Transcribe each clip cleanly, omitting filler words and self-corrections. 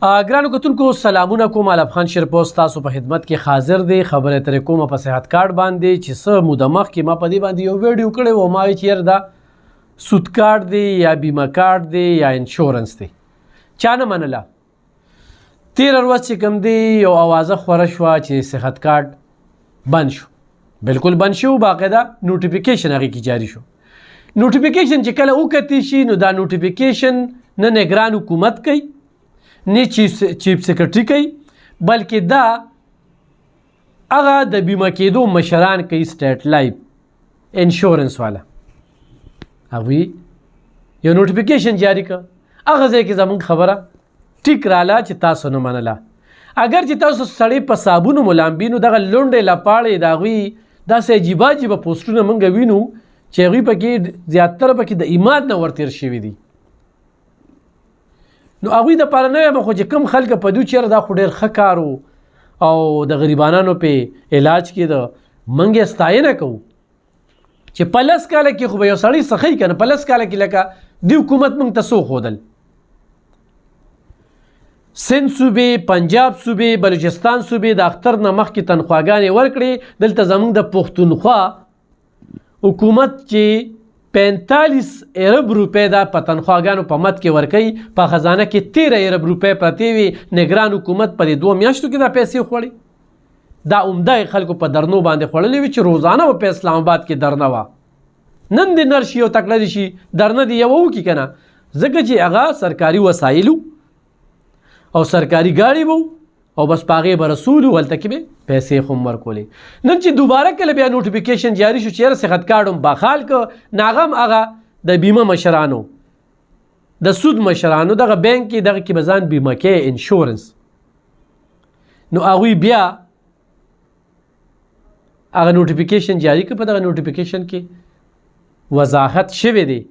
ګرانو کتونکو سلامونه کوم. علب خان شیرپوست تاسو په خدمت کې حاضر دی. خبره ترې کومه په صحت کارت باندې چې څه موده مخکې ما په دې باندې یو ویډیو کړی و. ما ویل چې یاره دا سود کارت دی یا بیمه کارت دی یا انشورنس دی. چا نه منله. تېره ورځ چې کوم دی یو اوازه خوره شوه چې صحت کارت بند شو. بلکل بند شو. باقاعده نوټیفیکیشن هغې کې جاري شو. نوټیفیکیشن چې کله وکتی شي نو دا نوټیفیکیشن نه نگران حکومت کوي نه چیف سیکرټري کوي، بلکې دا هغه د بیمه کېدو مشران کوي. سټیټ لایف انشورنس والا هغوی یو نوټیفیکیشن جاری کړ. هغه ځای کې زموږ خبره ټیک راله چې تاسو نه منله. اگر چې تاسو سړی په صابونو ملامبي نو دغه لونډې لپاړې د هغوی داسې عجیبه عجیبه پوسټونه موږ وینو چې هغوی پکې زیاتره پکې د ایمان نه ورتېر شوي دي. نو هغوی دپاره نه یم خو چې کوم خلک په دوی چېرې دا خو ډېر ښه کار و او د غریبانانو په علاج کې د موږ یې ستاینه کوو چې په 10 کاله کې خو به یو سړی څخی که نه. په 10 کاله کې لکه دې حکومت موږ ته څه ښودل. سند صوبې، پنجاب صوبې، بلوچستان صوبې د اختر نه مخکې تنخواګانې ورکړې. دلته زموږ د پښتونخوا حکومت چې 45 ارب روپۍ دا په تنخواګانو په مد کې ورکوي. په خزانه کې 13 ارب روپۍ پرتې وي. نگران حکومت په دې 2 میاشتو کې دا پیسې خوړي. دا عمده خلکو په درنو باندې خوړلې وي چې روزانه و په اسلام آباد کې درنه وه. نن دې نر شي او تکړه دي شي درنه دې یوه وکړي که نه، ځکه چې هغه سرکاري وسایلو او سرکاري ګاډي به او بس په هغې به رسولو، هلته کې به پیسې خو هم ورکولې. نن چې دوباره کله بیا نوټیفیکیشن جاري شو چې یاره صحت کارډ هم بحال که نه، هغه هم هغه د بیمه مشرانو د سود مشرانو دغه بینک کې دغه کې به ځان بیمه کې انشورنس. نو هغوی بیا هغه نوټیفیکیشن جاري که. په دغه نوټیفیکیشن کې وضاحت شوی دی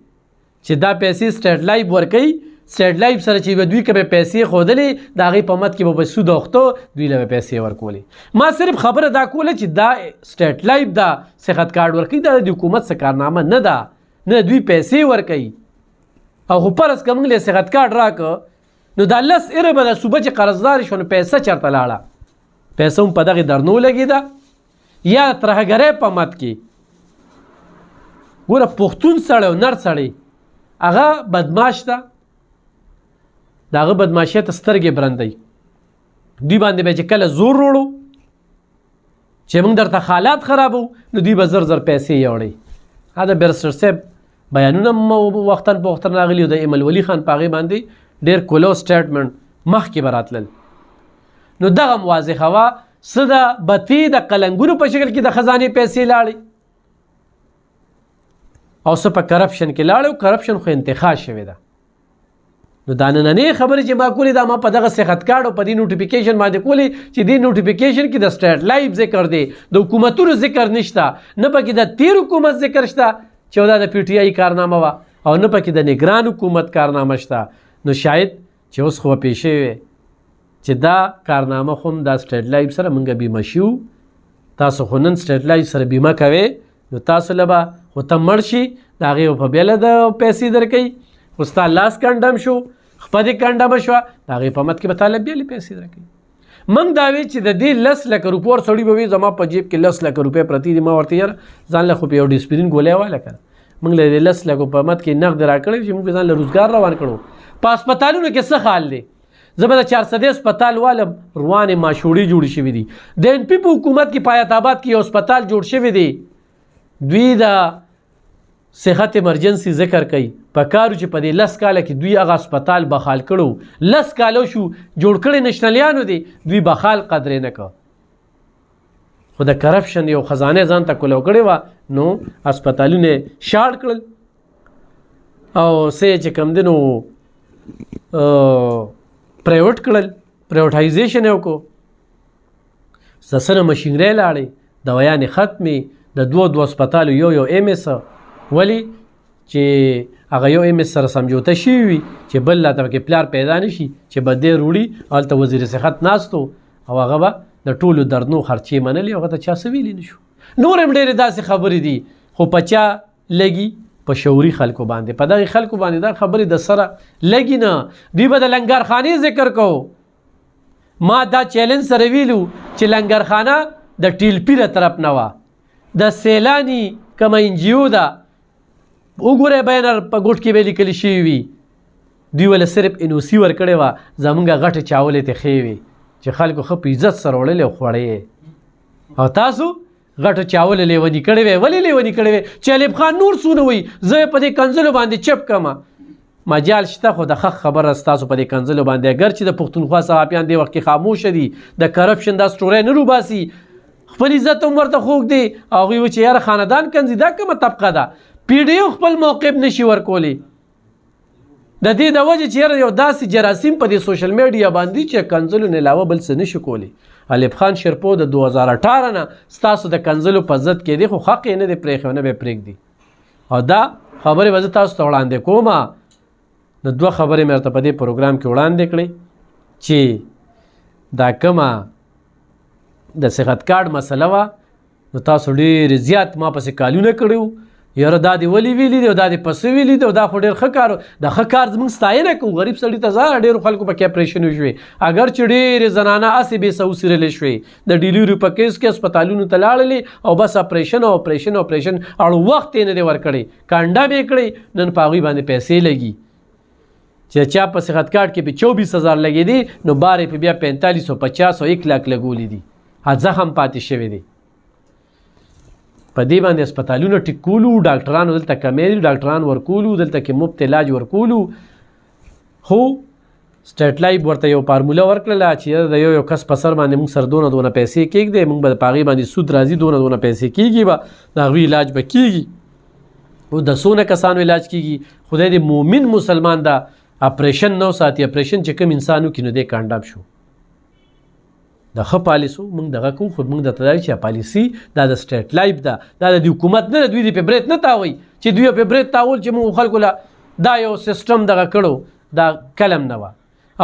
چې دا پیسې سټیټ لایف ورکوي. سټیټ لایف سره چې به دوی که به پیسې ښودلې د هغې په مد کې به سود اخته دوی له به پیسې ورکولې. ما صرف خبره دا کوله چې دا سټیټ لایف دا صحت کارډ ورکوي، دا د حکومت څه کارنامه نه ده، نه دوی پیسې ورکوي. او خو فرض که موږ له صحت کارډ راکړه نو دا 10 اربه د صوبه چې قرضدار شو نو پیسه چېرته لاړه؟ پیسه هم په دغې درنو لګېده یا ترهګرۍ په مد کې. ګوره پښتون سړی او نر سړی هغه بدماش ده، د هغه بدماشۍ ته سترګې برندوي. دوی باندې به چې کله زور وروړو چې موږ درته حالات خرابو نو دوی به زر زر پیسې یوړئ. دا بیرسټر صاحب بیانونه وختاً په وختاً راغلي او د ایمل ولی خان په هغې باندې ډېر کلو سټیټمنټ مخکې به راتلل. نو دغه هم واضحه وه څه ده بتې د قلنګونو په شکل کې د خزانې پیسې لاړې او څه په کرپشن کې لاړې. او کرپشن خو انتخاب شوې ده. نو دا نننۍ خبرې چې ما کولې دا ما په دغه صحت کارډ او په دې نوټیفیکیشن باندې کولې چې دې نوټیفیکیشن کې د سټیټ لایف ذکر دی، د حکومتونو ذکر نشته، نه پکې د تیر حکومت ذکر شته چې دا د پی ټي آی کارنامه وه، او نه پکې د نگران حکومت کارنامه شته. نو شاید چې اوس خو به پیښې وي چې دا کارنامه خو هم دا سټیټ لایف سره موږ بیمه شو. تاسو خو نن سټیټ لایف سره بیمه کوئ نو تاسو له به خو ته مړ شي د هغې په بیله د پیسې درکوي. خو ستا لاس کنډم شو، خپه دې کنډمه شوه، د هغې په مد کې به تا له بیلې پیسې درکوي. موږ دا وی چې د دې 10 لکه روپۍ ور سړي به وي زما په جیب کې 10 لکه روپۍ پرتې دي. ما ورته یاره ځان له خو په یو ډسپلین ګولۍ واله که نه، موږ له دې 10 لکو په مد کې نغد راکړی چې موږ ځان له روزګار روان کړو. په هسپتالونو کې څه حال دی؟ زه به د 400 هسپتال والم روانې ماشوړې جوړې شوي دي. د ان پی په حکومت کې په حیات آباد کې یو هسپتال جوړ شوی دی. دوی د صحت ایمرجنسي ذکر کوي. په کارو چې په دې 10 کاله کې دوی هغه هسپتال بحال کړو. 10 کالو شو جوړ کړی نشنلیانو دی، دوی بحال قدرې نه کړ. خو د کرپشن یو خزانه ځان ته کولو کړې وه نو هسپتالونه شاړ کړل او څه چې کوم دی نو پرایویټ کړل، پرایویټایزیشن یې وکړو. د سره مشینرۍ لاړې، دوایانې ختمې، د 2 هسپتالو یو ایم ایس، ولی چې هغه یو ایم ایس سره سمجوته شوي وي چې بل لا ته پکې پلار پیدا نه شي چې به دی وروړي. هلته وزیر صحت ناستو او هغه به د ټولو دردنو خرچې منلې، هغه ته چا څه ویلی نه شو. نور هم ډېرې داسې خبرې دي خو په چا لګي؟ په شعوري خلکو باندې. په دغه خلکو باندې دا خبرې د سره لګي نه. دوی به د لنګرخانې ذکر کوو ما دا چیلنج سره ویلو چې لنګرخانه د ټیلپیره طرف نه وه د سیلانی کومه انجیو ده وګورئ بینر په ګوټ کې به لیکلی شوي وي دوی ول صرف NOC ورکړې وه زمونږ غټې چاولې ته ښې وي چې خلکو ښه په عزت سره وړلې او خوړې او تاسو غټه چاولې لیوني کړې وې ولې لیوني کړې وې چې ایوب خان نور څونه وایي زه په دې کنځلو باندې چپ کړم مجال شته خو د ښه خبره ستاسو په دې کنځلو باندې اگر چې د پښتونخوا صحافیان دې وخت کې خاموشه دي د کرپشن دا سټوری نه روباسي خپل عزت هم ورته خوږ دی هغوی و چې یاره خاندان کنځي دا کومه طبقه ده PDO خپل موقف نشي ورکولی د دې د وجې چې یاره یو داسې جراثیم په دې سوشل میډیا باندې چې کنځلو نه علاوه بل څه نشي کولی ایوب خان شیرپو د 2018 نه ستاسو د کنځلو په ضد کې دی خو حق یې نه دی پرېښی نه به یې پرېږدي او دا خبرې به زه تاسو ته وړاندې کوم د دوه خبرې مې ورته په دې پروګرام کې وړاندې کړې چې دا کومه د صحت کارډ مسله وه نو تاسو ډېر زیات ما پسې کالونه کړي وو یاره دا دې ولې ویلي دي او دا دې پسې ویلي دي او دا خو ډېر ښه کار د ښه کار زموږ ستاینه کوو غریب سړي ته ځه ډېرو خلکو پکې اپریشن وشوې اگر چې ډېرې زنانه هسې بې سوسرلې شوې د ډیلیوري په کیس کې هسپتالونو ته لاړلې او بس اپریشن اړ وخت یې نه دی ورکړی کنډم یې کړی نن په هغوی باندې پیسې لګي چې چا په صحت کارډ کې به 24,000 لګېدي نو بارې په بیا 4550 او 1 لاک لګولي دي زخم پاتې شوی دی په دې باندې هسپتالونه ټیکولو ډاکټرانو دلته کمې دي ډاکټران ورکولو دلته کې مفت علاج ورکولو خو سټیټ لایف ورته یو فارموله ورکړله چې د یو کس په سر باندې موږ سر دونه پیسې کېږدی موږ به په هغې باندې سود راځي دونه پیسې کېږي به د هغوی علاج به کېږي او د څونه کسانو علاج کېږي خدای دې مومن مسلمان دا اپریشن نو ساتي اپریشن چې کوم انسانو کې نو دی کانداب شو د ښه پالیسو موږ دغه کوو خو موږ درته وایو چې پالیسي دا د سټیټ لایف ده دا د حکومت نه ده دوی دې په برید نه تاوئ چې دوی په برید تاول چې موږ خلکو له دا یو سیسټم دغه کړو دا کلم نه وه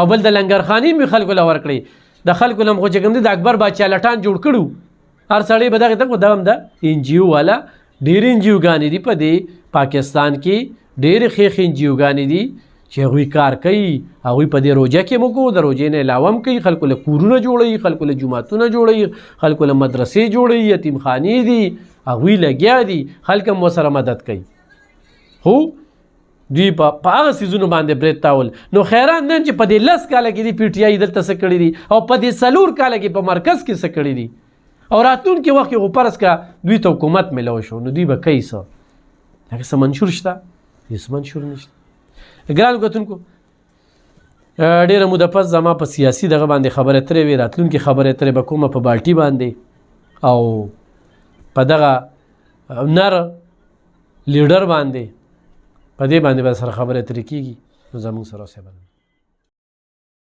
او بل د لنګرخانې مې خلکو له ورکړئ د خلکو له خو چې کوم دی د اکبر باچا لټان جوړ کړو هر سړی به دغې ته خو دا هم ده NGO والا ډېرې NGOګانې دي په دې پاکستان کې ډېرې ښې NGOګانې دي چې هغوی کار کوي هغوی په دې روژه کې موږ د روژې نه علاوه هم کوي خلکو له کورونه جوړوي خلکو له جوماتونه جوړوي خلکو له مدرسې جوړوي یتیمخانې دي هغوی لګیا دي خلک هم ورسره مدد کوي خو دوی په هغه څیزونو باندې برید تاول نو خیران نن چې په دې 10 کاله کې دي PTI دلته څه کړي دي او په دې 4 کاله کې په مرکز کې څه کړي دي او راتلونکي وخت کې خو فرض کا دوی ته حکومت میلاو شو نو دوی به کوي څه لکه څه منشور شته هېڅ منشور نشته ګرانو کتونکو ډېره موده پس زما په سیاسي دغه باندې خبرې اترې وې راتلونکې خبرې اترې به کومه په بالټي باندې او په دغه نر لیډر باندې په دې باندې به سره خبرې اترې کېږي نو زموږ سره اوسئ.